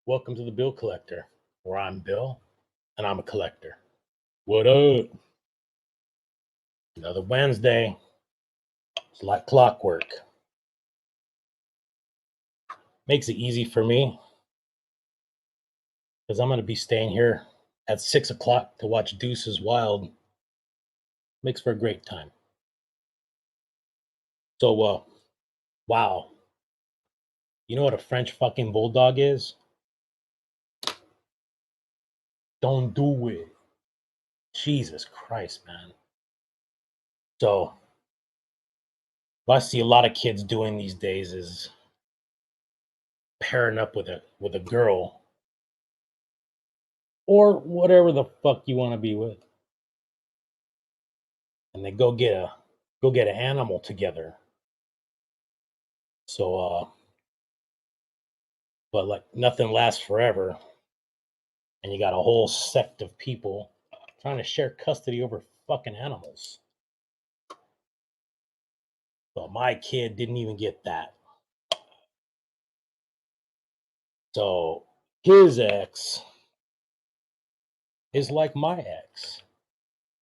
Welcome to the Bill Collector, where I'm Bill and I'm a collector. What up? Another Wednesday. It's like clockwork. Makes it easy for me because I'm going to be staying here at 6 o'clock to watch Deuces Wild. Makes for a great time. So, wow. You know what a French fucking bulldog is? Don't do it. Jesus Christ, man. So, what I see a lot of kids doing these days is pairing up with a girl or whatever the fuck you want to be with, and they go get an animal together. So, but like nothing lasts forever, and you got a whole sect of people trying to share custody over fucking animals. But my kid didn't even get that. So his ex is like my ex.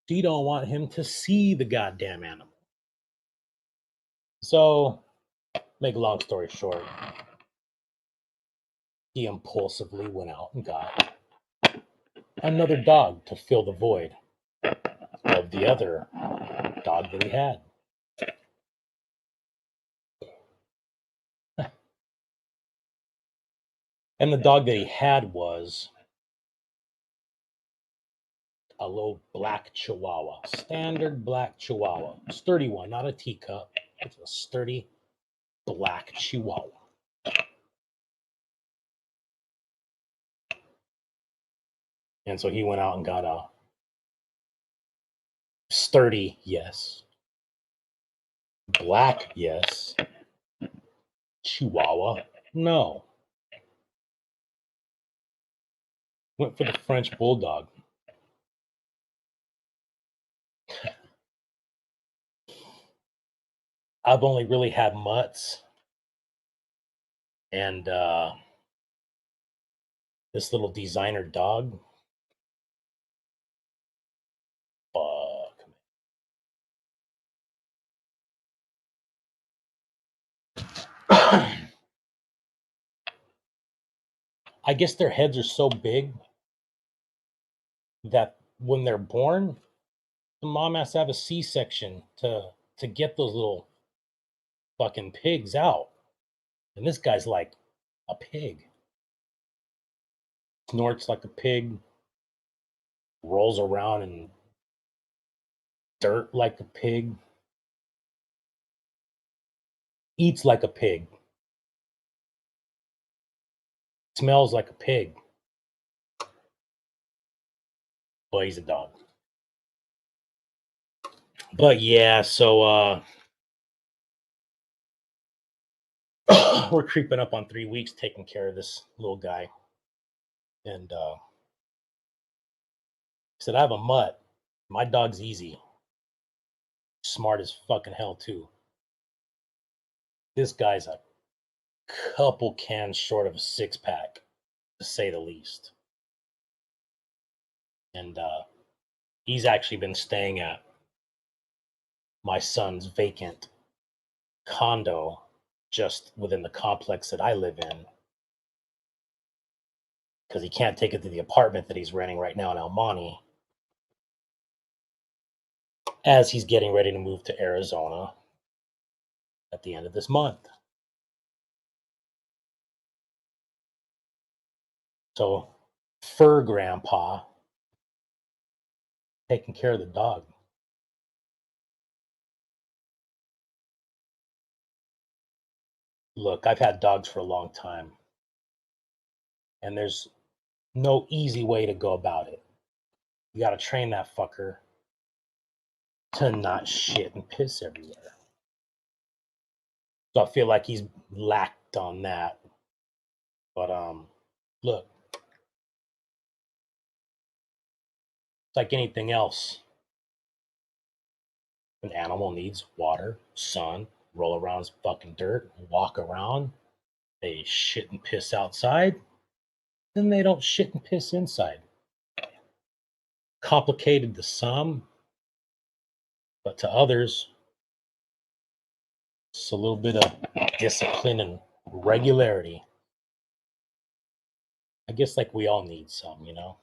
She don't want him to see the goddamn animal. So, make a long story short, he impulsively went out and got another dog to fill the void of the other dog that he had. And the dog that he had was a little black Chihuahua, standard black Chihuahua, sturdy one, not a teacup. It's a sturdy black Chihuahua. And so he went out and got a sturdy, yes, black, yes, Chihuahua, no. Went for the French Bulldog. I've only really had mutts and this little designer dog. Fuck. I guess their heads are so big that when they're born, the mom has to have a C-section to get those little fucking pigs out. And this guy's like a pig. Snorts like a pig, rolls around in dirt like a pig, eats like a pig, smells like a pig. Boy, he's a dog. But yeah, so we're creeping up on 3 weeks taking care of this little guy. And he said, I have a mutt. My dog's easy. Smart as fucking hell, too. This guy's a couple cans short of a 6-pack, to say the least. And he's actually been staying at my son's vacant condo just within the complex that I live in, because he can't take it to the apartment that he's renting right now in El Monte, as he's getting ready to move to Arizona at the end of this month. So, fur grandpa taking care of the dog. Look, I've had dogs for a long time, and there's no easy way to go about it. You got to train that fucker to not shit and piss everywhere. So I feel like he's lacked on that. But look, it's like anything else. An animal needs water, sun, roll around fucking dirt, walk around. They shit and piss outside. then they don't shit and piss inside. Complicated to some, but to others, it's a little bit of discipline and regularity. I guess like we all need some, you know.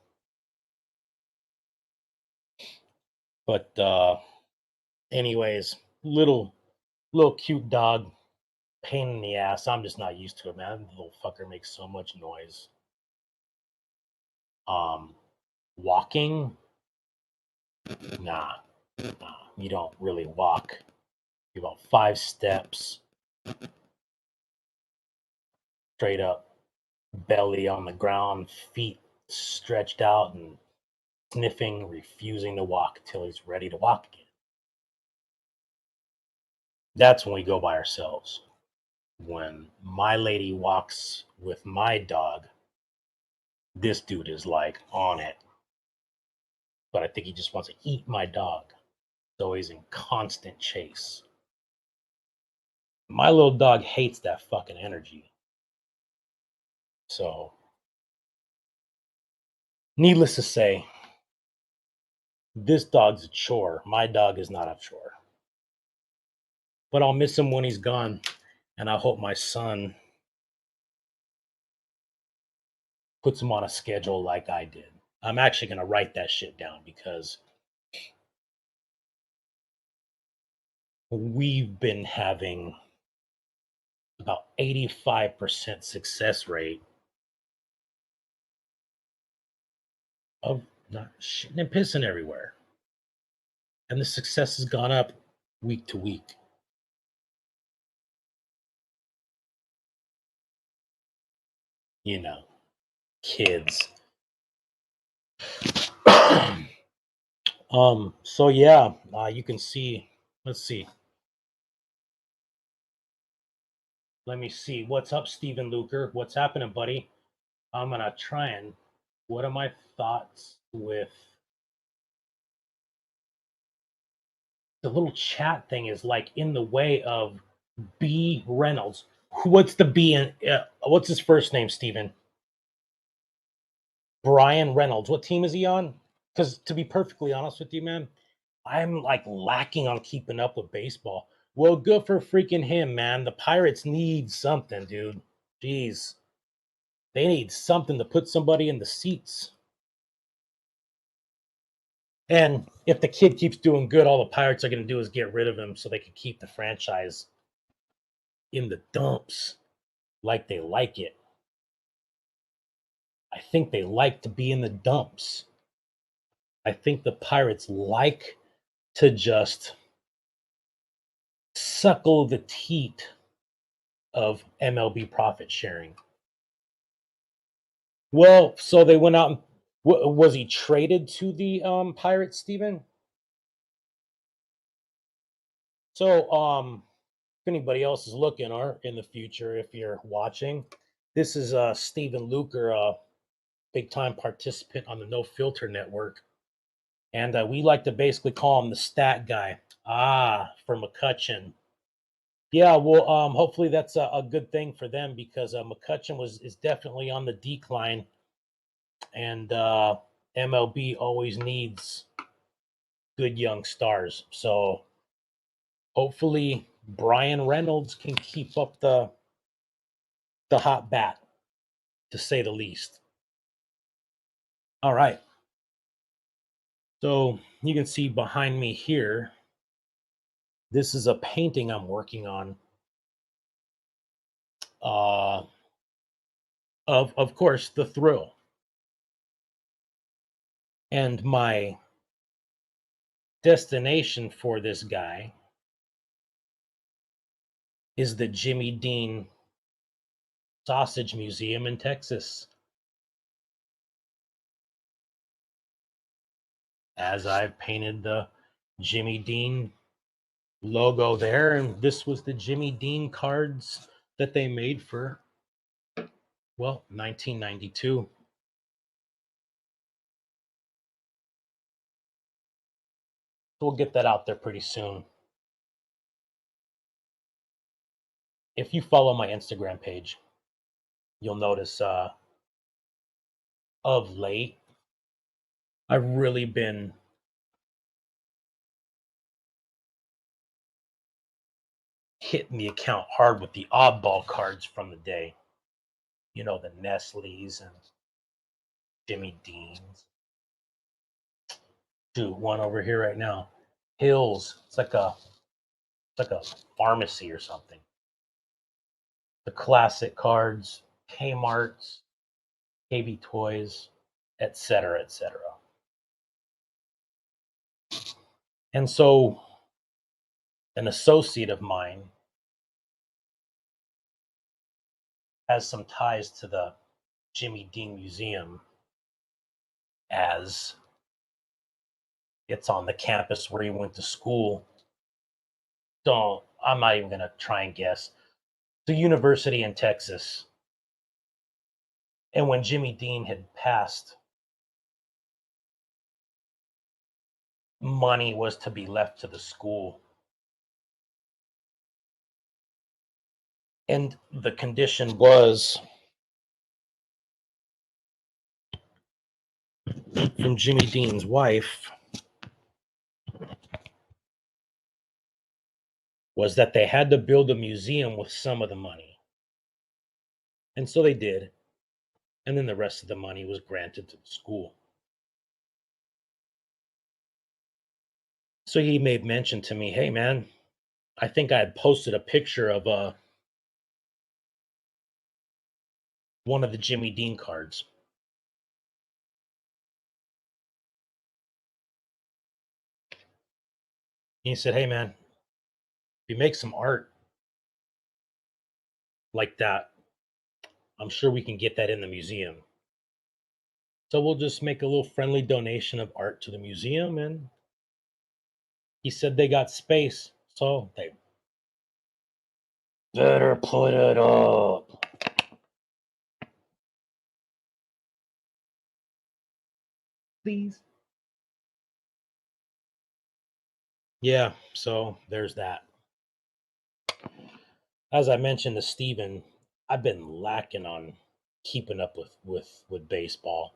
But anyways, little cute dog, pain in the ass. I'm just not used to it, man. The little fucker makes so much noise. Walking, nah, you don't really walk. You're about 5 steps, straight up, belly on the ground, feet stretched out and sniffing, refusing to walk until he's ready to walk again. That's when we go by ourselves. When my lady walks with my dog, this dude is like on it. But I think he just wants to eat my dog. So he's in constant chase. My little dog hates that fucking energy. So, needless to say, this dog's a chore. My dog is not a chore. But I'll miss him when he's gone. And I hope my son puts him on a schedule like I did. I'm actually going to write that shit down because we've been having about 85% success rate of not shitting and pissing everywhere. And the success has gone up week to week. You know, kids. So yeah, you can see, let's see. Let me see. What's up, Stephen Luker? What's happening, buddy? I'm gonna try and what are my thoughts with the little chat thing is like in the way of B Reynolds. What's the B in what's his first name, Stephen? Brian Reynolds. What team is he on? Because to be perfectly honest with you, man, I'm like lacking on keeping up with baseball. Well, good for freaking him, man. The Pirates need something, dude. Jeez. They need something to put somebody in the seats. And if the kid keeps doing good, all the Pirates are going to do is get rid of him so they can keep the franchise in the dumps like they like it. I think they like to be in the dumps. I think the Pirates like to just suckle the teat of MLB profit sharing. Well, so they went out and was he traded to the Pirates, Steven? So if anybody else is looking or in the future, if you're watching, this is Stephen Luker, a big time participant on the No Filter Network. And we like to basically call him the stat guy. For McCutcheon. Yeah, well, hopefully that's a good thing for them because McCutcheon is definitely on the decline, and MLB always needs good young stars. So hopefully Brian Reynolds can keep up the hot bat, to say the least. All right. So you can see behind me here, this is a painting I'm working on. Of course, the Thrill. And my destination for this guy is the Jimmy Dean Sausage Museum in Texas. As I've painted the Jimmy Dean logo there, and this was the Jimmy Dean cards that they made for, well, 1992. So we'll get that out there pretty soon. If you follow my Instagram page, you'll notice of late, I've really been hitting the account hard with the oddball cards from the day. You know, the Nestle's and Jimmy Dean's. Dude, one over here right now. Hills. It's like a pharmacy or something. The classic cards, Kmart's, KB Toys, etc., etc. And so an associate of mine has some ties to the Jimmy Dean Museum, as it's on the campus where he went to school. I'm not even going to try and guess. The university in Texas. And when Jimmy Dean had passed, money was to be left to the school. And the condition was from Jimmy Dean's wife was that they had to build a museum with some of the money. And so they did. And then the rest of the money was granted to the school. So he made mention to me, hey man, I think I had posted a picture of one of the Jimmy Dean cards. He said, hey man, if you make some art like that, I'm sure we can get that in the museum. So we'll just make a little friendly donation of art to the museum. And he said they got space, so they better put it up. Please. Yeah, so there's that. As I mentioned to Steven, I've been lacking on keeping up with baseball.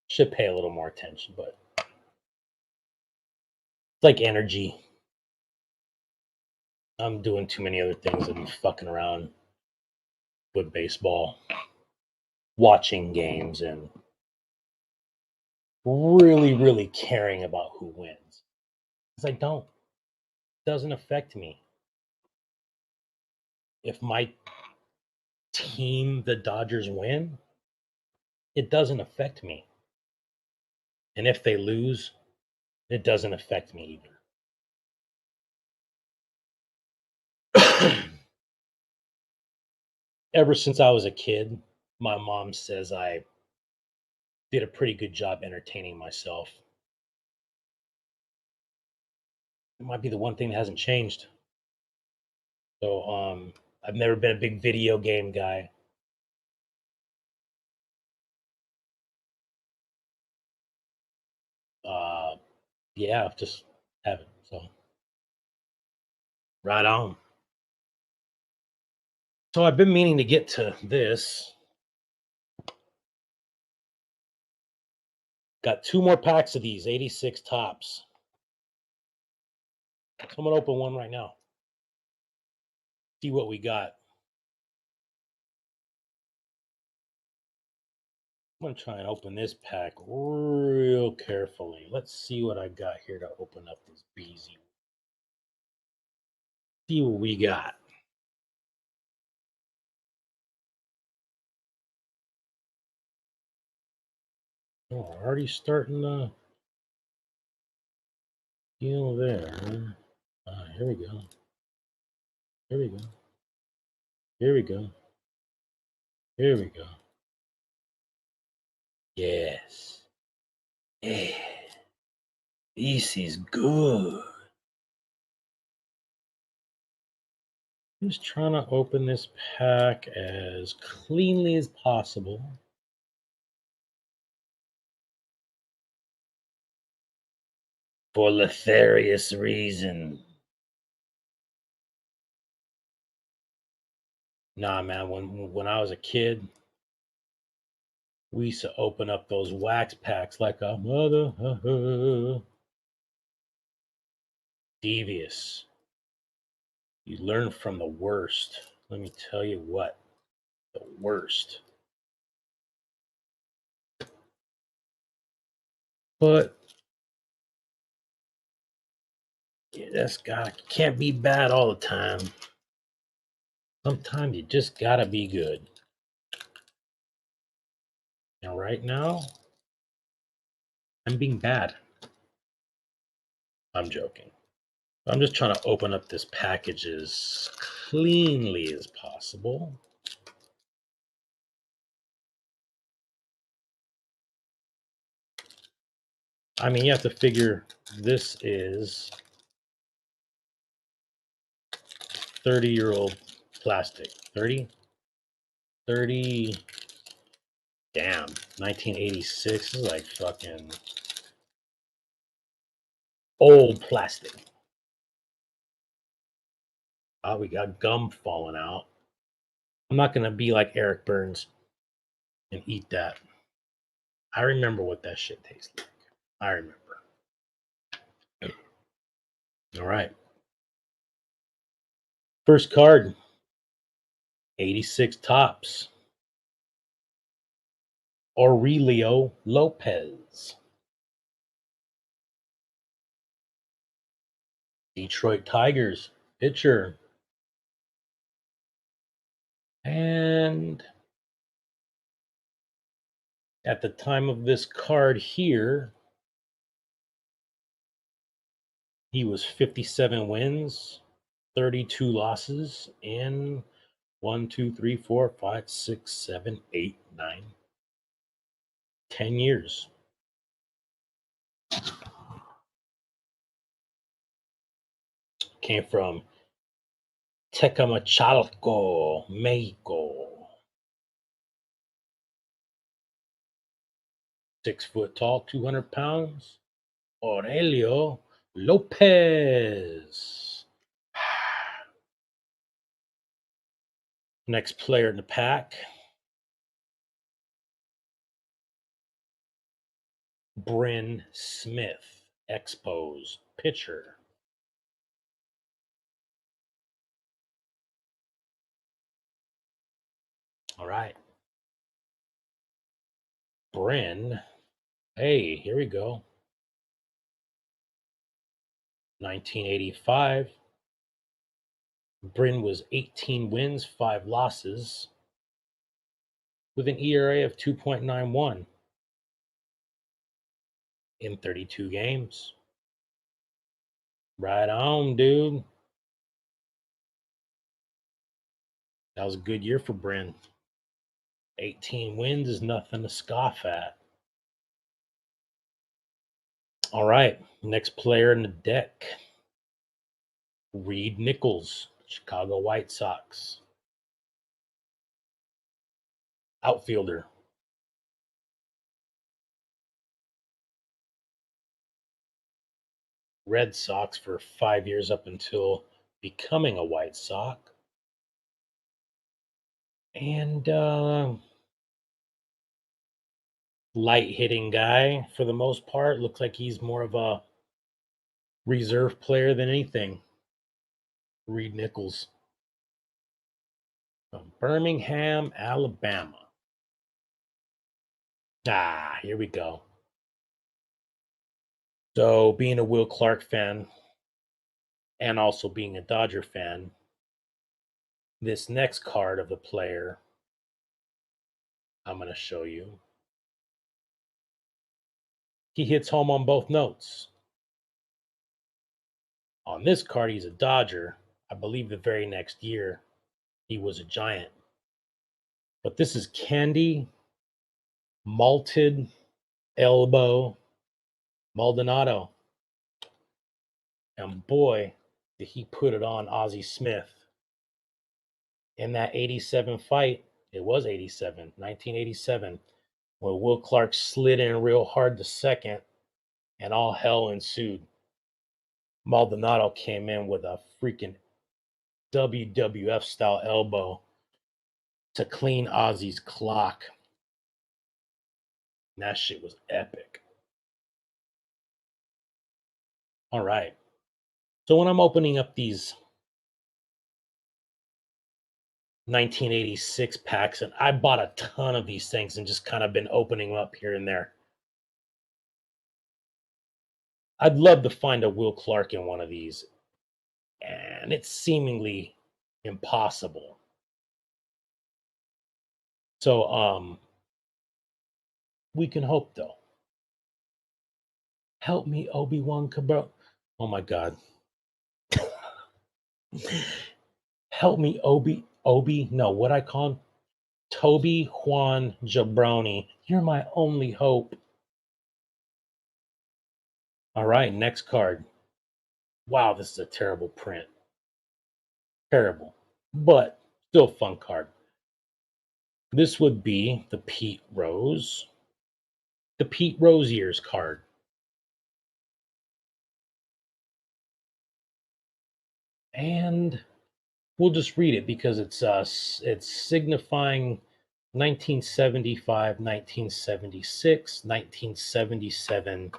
Should pay a little more attention, but it's like energy. I'm doing too many other things than fucking around with baseball, watching games, and really caring about who wins. Because I don't. It doesn't affect me. If my team, the Dodgers, win, it doesn't affect me. And if they lose, it doesn't affect me either. Ever since I was a kid, my mom says I did a pretty good job entertaining myself. It might be the one thing that hasn't changed. So I've never been a big video game guy. Uh yeah, just haven't. So right on. So I've been meaning to get to this. Got two more packs of these 86 tops. So I'm gonna open one right now. See what we got. I'm gonna try and open this pack real carefully. Let's see what I got here to open up this beezy. See what we got. Oh, already starting to deal there. Here we go. Here we go. Here we go. Here we go. Yes. Yeah. This is good. Just trying to open this pack as cleanly as possible. For nefarious reason. Nah, man, when I was a kid, we used to open up those wax packs like a mother. Devious. You learn from the worst. Let me tell you what, the worst. But that's can't be bad all the time. Sometimes you just gotta be good. And right now, I'm being bad. I'm joking. I'm just trying to open up this package as cleanly as possible. I mean, you have to figure this is 30-year-old plastic. 30? 30. Damn. 1986 is like fucking old plastic. Oh, we got gum falling out. I'm not going to be like Eric Burns and eat that. I remember what that shit tastes like. I remember. All right. First card 86 tops. Aurelio Lopez. Detroit Tigers pitcher. And at the time of this card here, he was 57 wins, 32 losses, and 1, 2, 3, 4, 5, 6, 7, 8, 9, 10 years. Came from Tecamachalco, Mexico. 6 foot tall, 200 pounds. Aurelio Lopez. Next player in the pack. Bryn Smith, Expos pitcher. All right. Bryn. Hey, here we go. 1985. Bryn was 18 wins, 5 losses, with an ERA of 2.91 in 32 games. Right on, dude. That was a good year for Bryn. 18 wins is nothing to scoff at. All right, next player in the deck. Reed Nichols, Chicago White Sox. Outfielder. Red Sox for 5 years up until becoming a White Sox. And light hitting guy for the most part. Looks like he's more of a reserve player than anything. Reed Nichols from Birmingham, Alabama. Ah, here we go. So, being a Will Clark fan and also being a Dodger fan, this next card of the player I'm going to show you, he hits home on both notes. On this card, he's a Dodger. I believe the very next year, he was a Giant. But this is Candy Malted Elbow Maldonado. And boy, did he put it on Ozzie Smith. In that 87 fight, it was 87, 1987, when Will Clark slid in real hard to second and all hell ensued. Maldonado came in with a freaking WWF style elbow to clean Ozzy's clock. And that shit was epic. All right. So when I'm opening up these 1986 packs, and I bought a ton of these things and just kind of been opening them up here and there. I'd love to find a Will Clark in one of these, and it's seemingly impossible. So we can hope though. Help me, Obi-Wan Cabral. Oh my God. Help me, Obi. No, what I call him? Toby Juan Jabroni. You're my only hope. All right, next card. Wow, this is a terrible print. Terrible, but still fun card. This would be the Pete Rose. The Pete Rose years card. And we'll just read it because it's signifying 1975, 1976, 1977,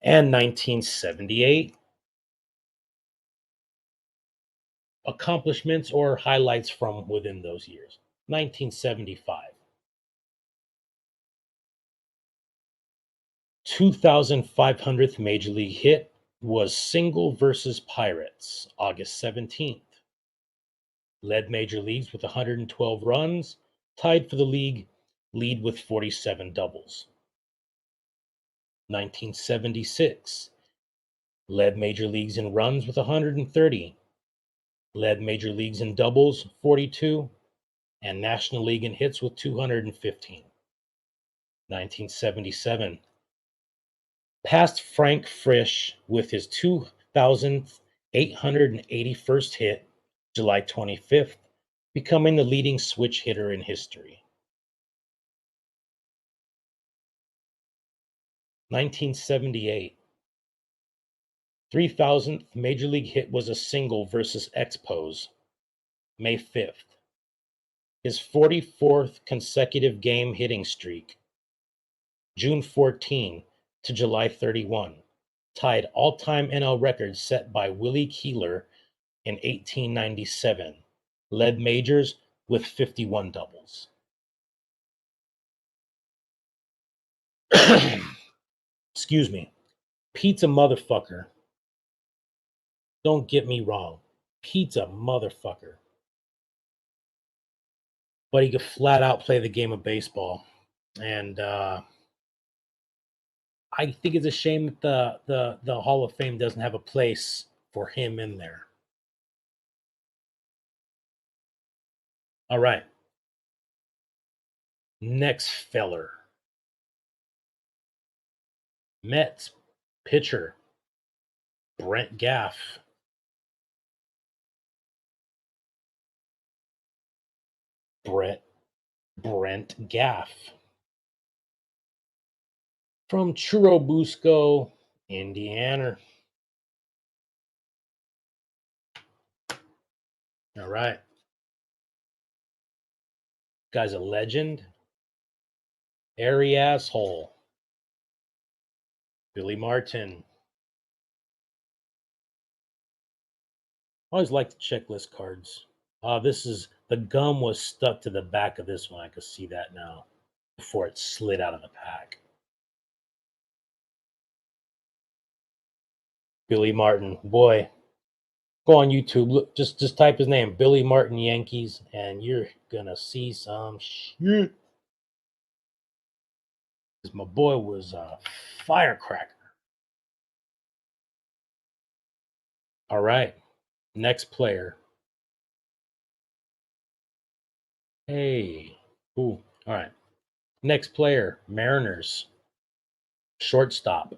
and 1978 accomplishments or highlights from within those years. 1975, 2,500th major league hit was single versus Pirates, August 17th. Led major leagues with 112 runs, tied for the league lead with 47 doubles. 1976, led major leagues in runs with 130, led major leagues in doubles 42, and National League in hits with 215. 1977, passed Frank Frisch with his 2,881st hit, July 25th, becoming the leading switch hitter in history. 1978, 3,000th major league hit was a single versus Expos, May 5th. His 44th consecutive game hitting streak, June 14 to July 31, tied all-time NL records set by Willie Keeler in 1897, led majors with 51 doubles. Excuse me. Pete's a motherfucker. Don't get me wrong. Pete's a motherfucker. But he could flat out play the game of baseball. And I think it's a shame that the Hall of Fame doesn't have a place for him in there. All right. Next feller. Mets pitcher Brent Gaff. Brent Gaff. From Churubusco, Indiana. All right. Guy's a legend. Airy asshole. Billy Martin. I always like the checklist cards. This is the gum was stuck to the back of this one. I can see that now before it slid out of the pack. Billy Martin, boy, go on YouTube. Look, just type his name, Billy Martin Yankees, and you're gonna see some shit. Because my boy was a firecracker. All right, next player. Hey, ooh, all right. Next player, Mariners, shortstop,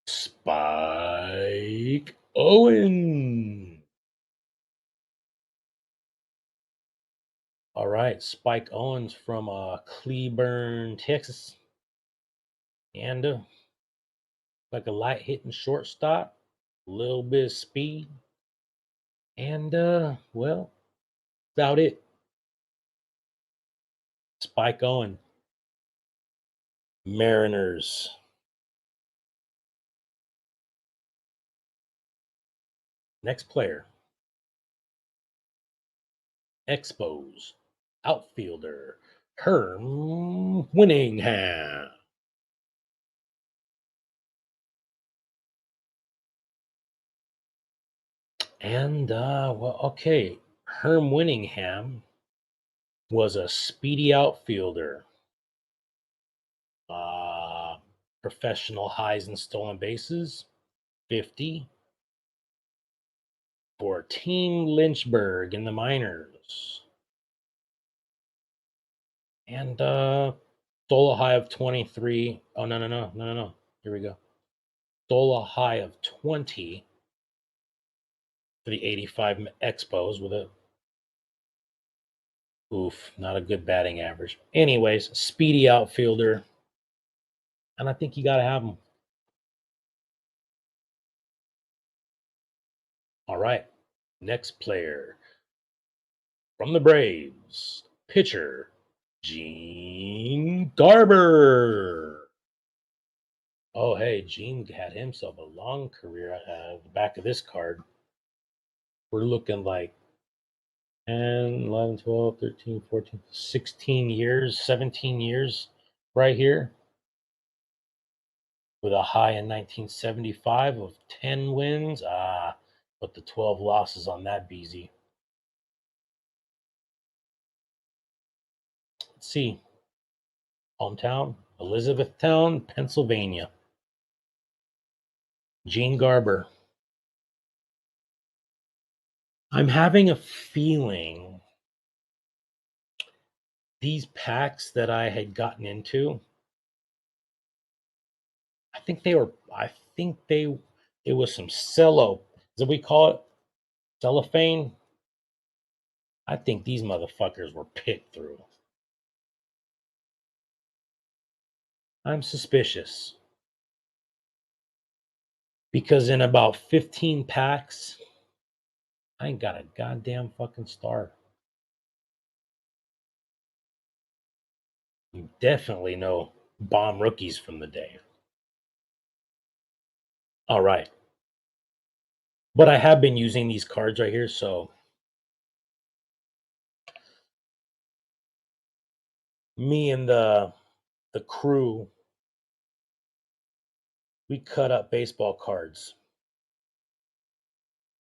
Spike Owen. All right, Spike Owens from Cleburne, Texas, and like a light hitting shortstop, a little bit of speed, and well, about it. Spike Owen. Mariners. Next player. Expos. Outfielder. Herm Winningham. And, well, okay. Herm Winningham was a speedy outfielder. Professional highs and stolen bases, 50. For Team Lynchburg in the minors. And stole a high of 23. Oh, no. Here we go. Stole a high of 20 for the 85 Expos with a not a good batting average. Anyways, speedy outfielder. And I think you got to have him. All right. Next player from the Braves, pitcher Gene Garber. Oh, hey, Gene had himself a long career. The back of this card, we're looking like 10, 11, 12, 13, 14, 16 years, 17 years right here, with a high in 1975 of 10 wins. But the 12 losses on that BZ. Let's see. Hometown, Elizabethtown, Pennsylvania. Gene Garber. I'm having a feeling these packs that I had gotten into, I think it was some cello, as we call it, cellophane. I think these motherfuckers were picked through. I'm suspicious. Because in about 15 packs, I ain't got a goddamn fucking star. You definitely know bomb rookies from the day. All right. But I have been using these cards right here, so me and the crew, we cut up baseball cards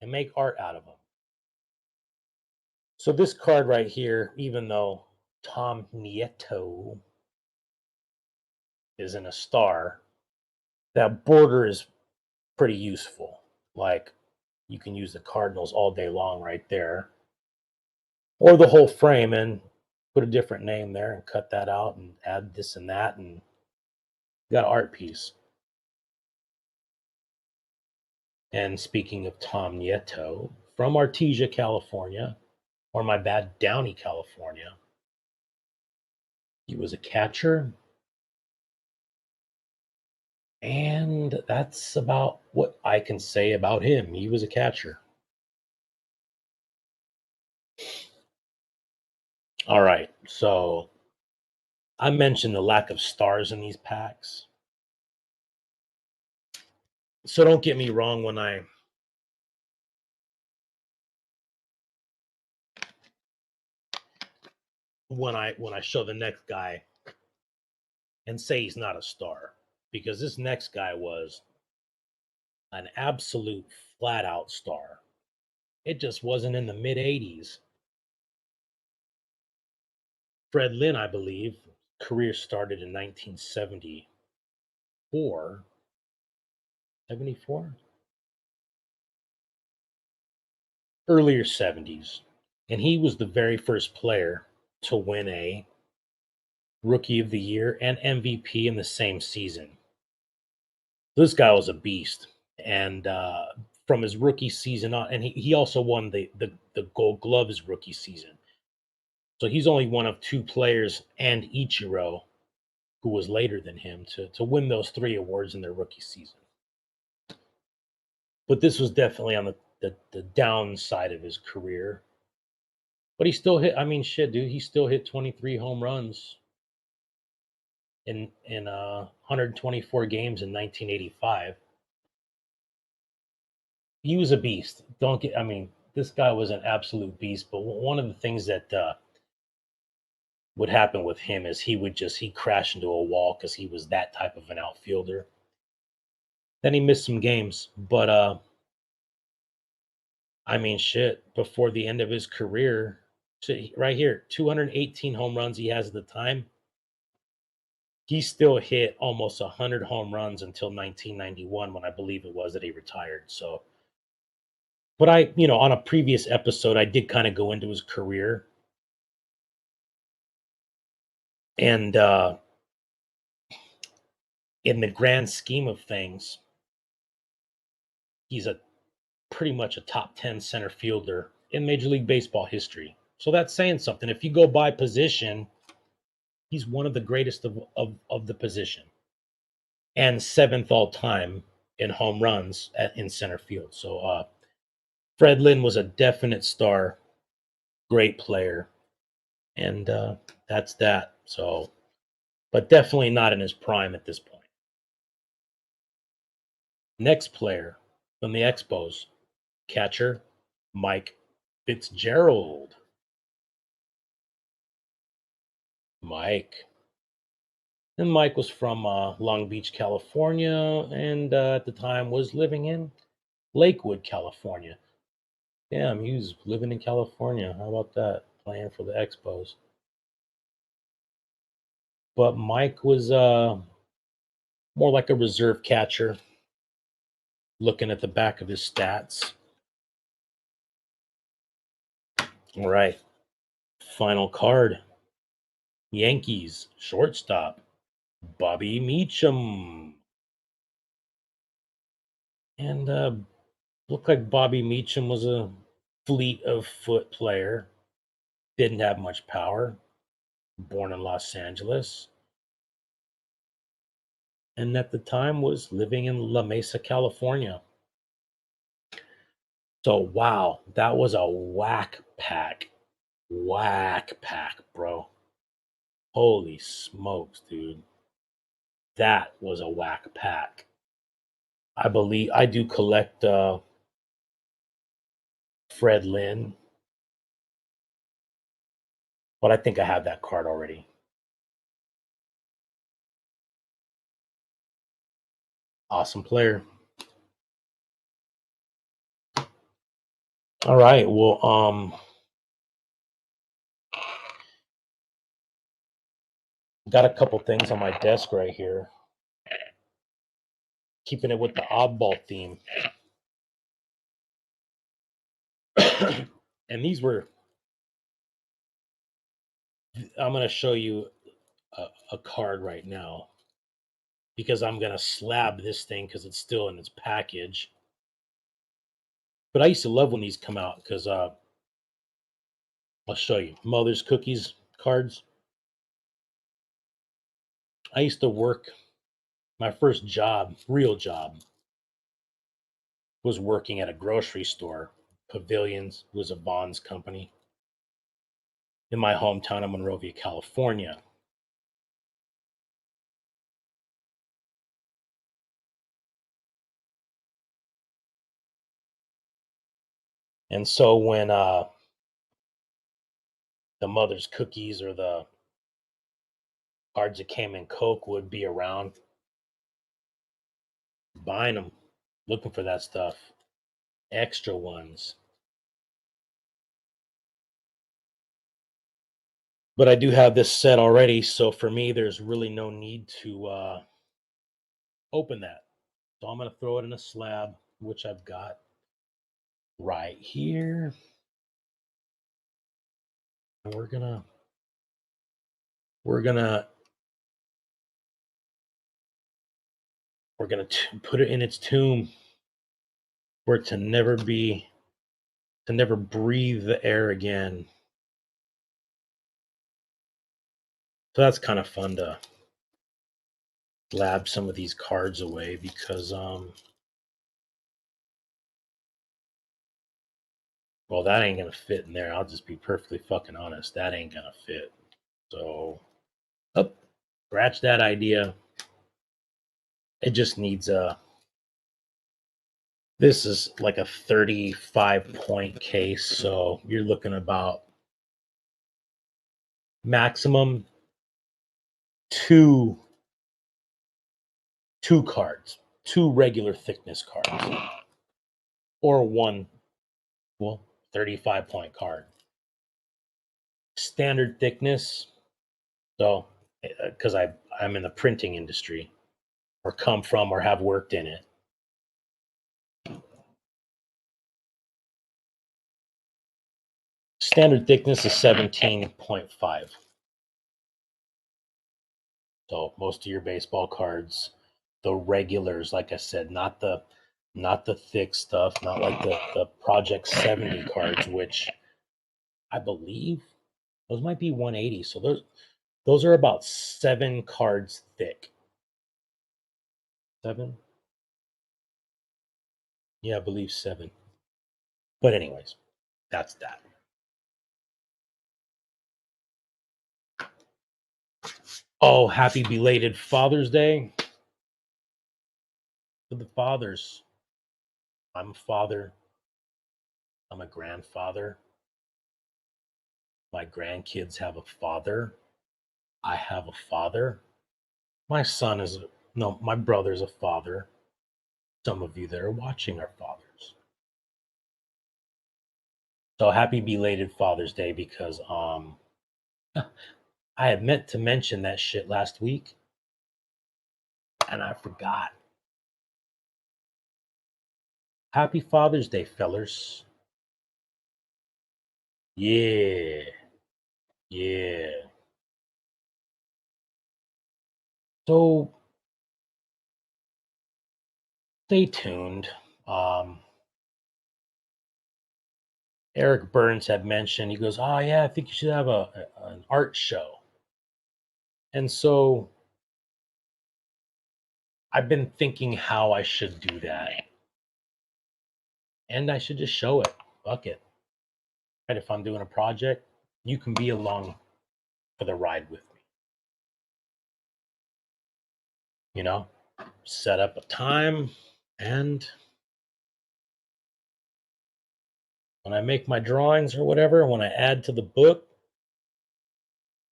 and make art out of them. So this card right here, even though Tom Nieto isn't a star, that border is pretty useful. Like, you can use the Cardinals all day long right there, or the whole frame and put a different name there and cut that out and add this and that, and got an art piece. And speaking of Tom Nieto, from Artesia, California, or my bad, Downey, California, he was a catcher. And that's about what I can say about him. He was a catcher. All right. So I mentioned the lack of stars in these packs. So don't get me wrong when I show the next guy and say he's not a star, because this next guy was an absolute flat out star. It just wasn't in the mid 80s. Fred Lynn, I believe, career started in 1974. 74? Earlier 70s. And he was the very first player to win a Rookie of the Year and MVP in the same season. This guy was a beast. And from his rookie season on, and he also won the Gold Glove his rookie season. So he's only one of two players and Ichiro, who was later than him, to win those three awards in their rookie season. But this was definitely on the downside of his career. But he still hit. I mean, shit, dude. He still hit 23 home runs in 124 games in 1985. He was a beast. Don't get. I mean, this guy was an absolute beast. But one of the things that would happen with him is he'd crash into a wall because he was that type of an outfielder. Then he missed some games, but I mean, shit. Before the end of his career, right here, 218 home runs he has at the time. He still hit almost 100 home runs until 1991, when I believe it was that he retired. So, but on a previous episode, I did kind of go into his career, and in the grand scheme of things, he's a pretty much a top 10 center fielder in Major League Baseball history. So that's saying something. If you go by position, he's one of the greatest of the position, and seventh all time in home runs in center field. So Fred Lynn was a definite star, great player, and that's that. So, but definitely not in his prime at this point. Next player from the Expos, catcher Mike Fitzgerald. Mike. And Mike was from Long Beach, California, and at the time was living in Lakewood, California. Damn, he was living in California. How about that? Playing for the Expos. But Mike was more like a reserve catcher. Looking at the back of his stats. All right. Final card. Yankees shortstop Bobby Meacham. And looked like Bobby Meacham was a fleet of foot player. Didn't have much power. Born in Los Angeles. And at the time was living in La Mesa, California. So wow, that was a whack pack. Whack pack, bro. Holy smokes, dude. That was a whack pack. I believe I do collect Fred Lynn, but I think I have that card already. Awesome player. All right. Well, got a couple things on my desk right here. Keeping it with the oddball theme. And these were, I'm going to show you a card right now because I'm going to slab this thing because it's still in its package. But I used to love when these come out because I'll show you. Mother's Cookies cards. I used to work, my first job, real job, was working at a grocery store. Pavilions was a Bonds company in my hometown of Monrovia, California. And so when the Mother's Cookies or the cards that came in Coke would be around, buying them, looking for that stuff, extra ones. But I do have this set already, so for me, there's really no need to open that. So I'm going to throw it in a slab, which I've got right here. And we're gonna put it in its tomb, for it to never breathe the air again. So that's kind of fun to lab some of these cards away because Well, that ain't gonna fit in there. I'll just be perfectly fucking honest. That ain't gonna fit. So, up, scratch that idea. It just needs a. This is like a 35-point case, so you're looking about maximum two cards, two regular thickness cards, or one, well, 35-point card. Standard thickness. So, because I'm in the printing industry, or come from, or have worked in it. Standard thickness is 17.5. So most of your baseball cards, the regulars, like I said, not the thick stuff, not like the Project 70 cards, which I believe those might be 180. So those are about 7 cards thick. 7? Yeah, I believe 7. But anyways, that's that. Oh, happy belated Father's Day to the fathers. I'm a father. I'm a grandfather. My grandkids have a father. I have a father. My son is no, my brother's a father. Some of you that are watching are fathers. So happy belated Father's Day because I had meant to mention that shit last week and I forgot. Happy Father's Day, fellers. Yeah. Yeah. So stay tuned. Eric Burns had mentioned, he goes, "Oh yeah, I think you should have an art show." And so I've been thinking how I should do that. And I should just show it. Fuck it. Right? If I'm doing a project, you can be along for the ride with me. You know, set up a time, and when I make my drawings or whatever, when I add to the book,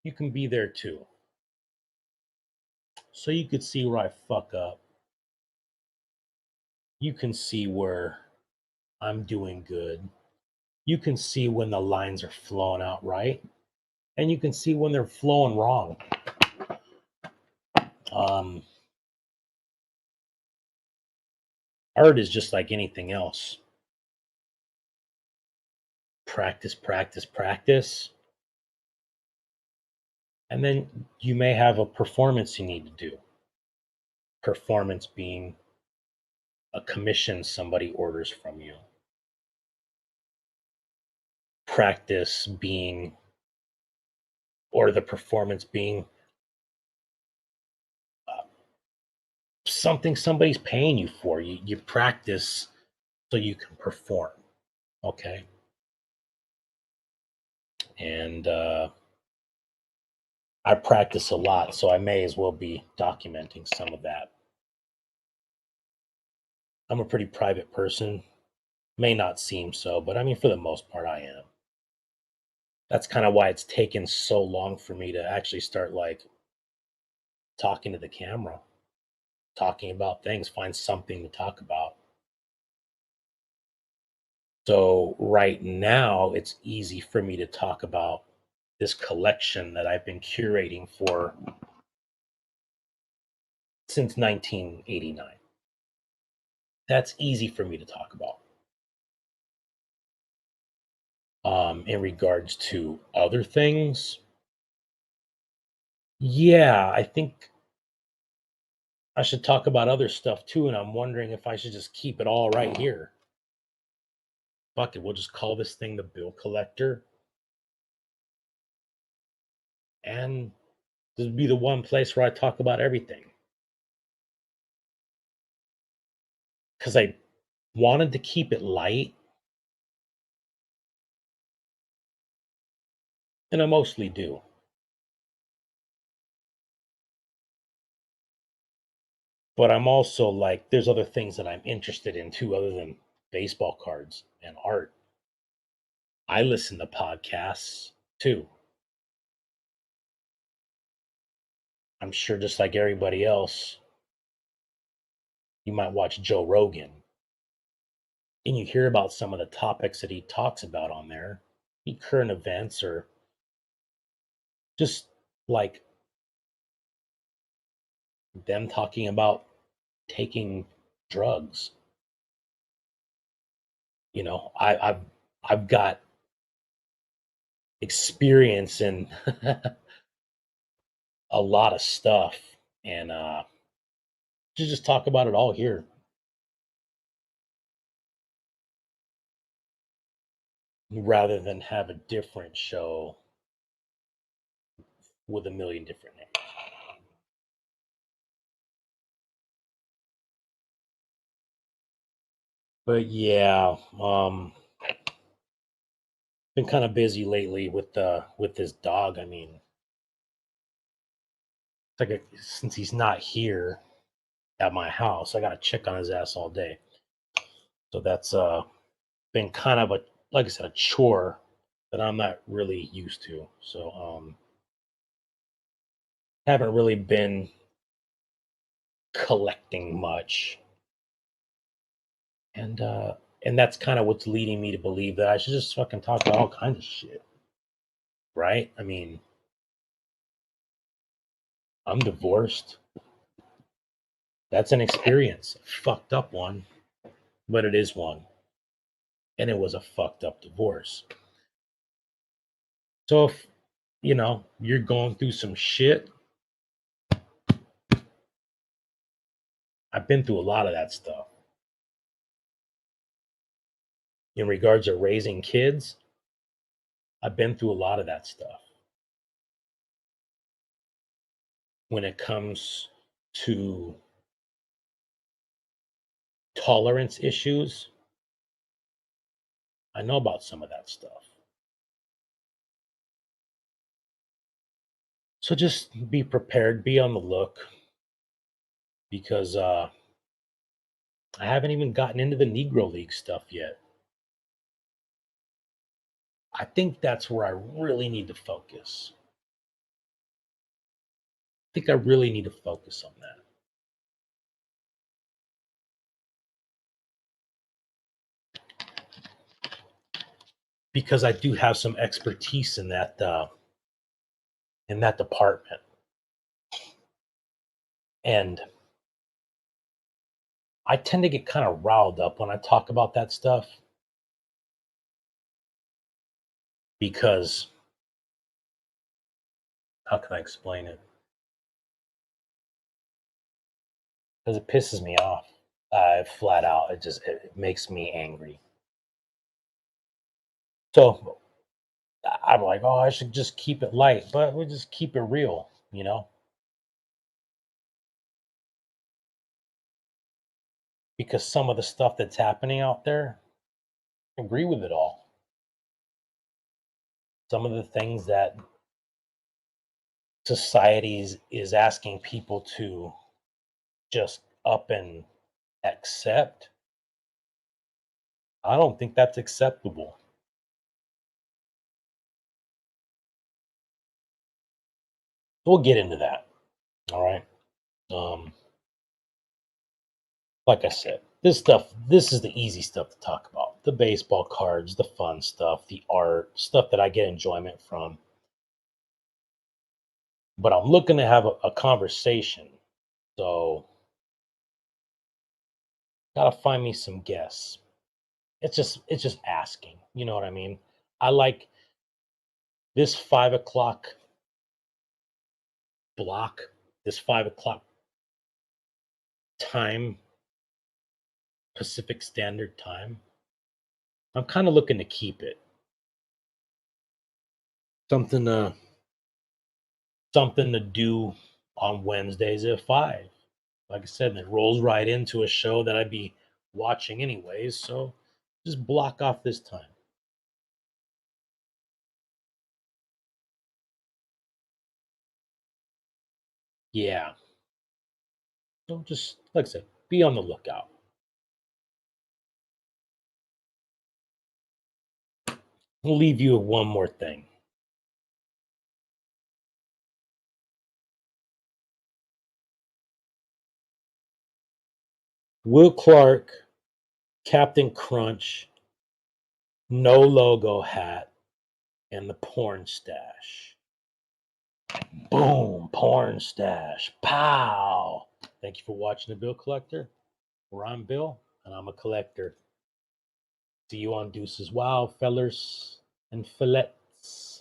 you can be there too. So you could see where I fuck up. You can see where I'm doing good. You can see when the lines are flowing out right, and you can see when they're flowing wrong. Um, Art is just like anything else. Practice, practice, practice. And then you may have a performance you need to do. Performance being a commission somebody orders from you. Practice being, or the performance being uh, something somebody's paying you for. You practice so you can perform. Okay. And I practice a lot, so I may as well be documenting some of that. I'm a pretty private person. May not seem so, but I mean, for the most part, I am. That's kind of why it's taken so long for me to actually start like talking to the camera, talking about things, find something to talk about. So right now, it's easy for me to talk about this collection that I've been curating for since 1989. That's easy for me to talk about. In regards to other things, yeah, I think I should talk about other stuff too. And I'm wondering if I should just keep it all right here. Fuck it, we'll just call this thing the bill collector. And this would be the one place where I talk about everything. Because I wanted to keep it light, And I mostly do. But I'm also like, there's other things that I'm interested in too, other than baseball cards and art. I listen to podcasts too. I'm sure just like everybody else, you might watch Joe Rogan and you hear about some of the topics that he talks about on there, be current events or just like them talking about taking drugs. I've got experience in a lot of stuff, and just talk about it all here rather than have a different show with a million different names. But yeah, been kind of busy lately with this dog. I mean, it's like since he's not here at my house, I got to check on his ass all day. So that's been kind of a, like I said, a chore that I'm not really used to. So haven't really been collecting much, and and that's kind of what's leading me to believe that I should just fucking talk about all kinds of shit, right? I mean, I'm divorced. That's an experience, a fucked up one, but it is one, and it was a fucked up divorce. So if you're going through some shit, I've been through a lot of that stuff. In regards to raising kids, I've been through a lot of that stuff. When it comes to tolerance issues, I know about some of that stuff. So just be prepared, be on the look, because I haven't even gotten into the Negro League stuff yet. I think that's where I really need to focus. I think I really need to focus on that. Because I do have some expertise in that department. And I tend to get kind of riled up when I talk about that stuff because how can I explain it? Because it pisses me off. Flat out, it makes me angry. So I'm like, oh, I should just keep it light, but we just keep it real, because some of the stuff that's happening out there, I agree with it all. Some of the things that society is asking people to just up and accept, I don't think that's acceptable. We'll get into that. All right. Um, like I said, this is the easy stuff to talk about. The baseball cards, the fun stuff, the art, stuff that I get enjoyment from. But I'm looking to have a conversation. So gotta find me some guests. It's just asking. You know what I mean? I like this 5 o'clock block, this 5 o'clock time, Pacific Standard Time. I'm kind of looking to keep it. Something to something to do on Wednesdays at 5. Like I said, it rolls right into a show that I'd be watching anyways, so just block off this time. Yeah. So just like I said, be on the lookout. I'll leave you with one more thing. Will Clark, Captain Crunch, no logo hat, and the porn stash. Boom, porn stash. Pow. Thank you for watching The Bill Collector. Where I'm Bill, and I'm a collector. See you on Deuces Wow, fellers and fillets.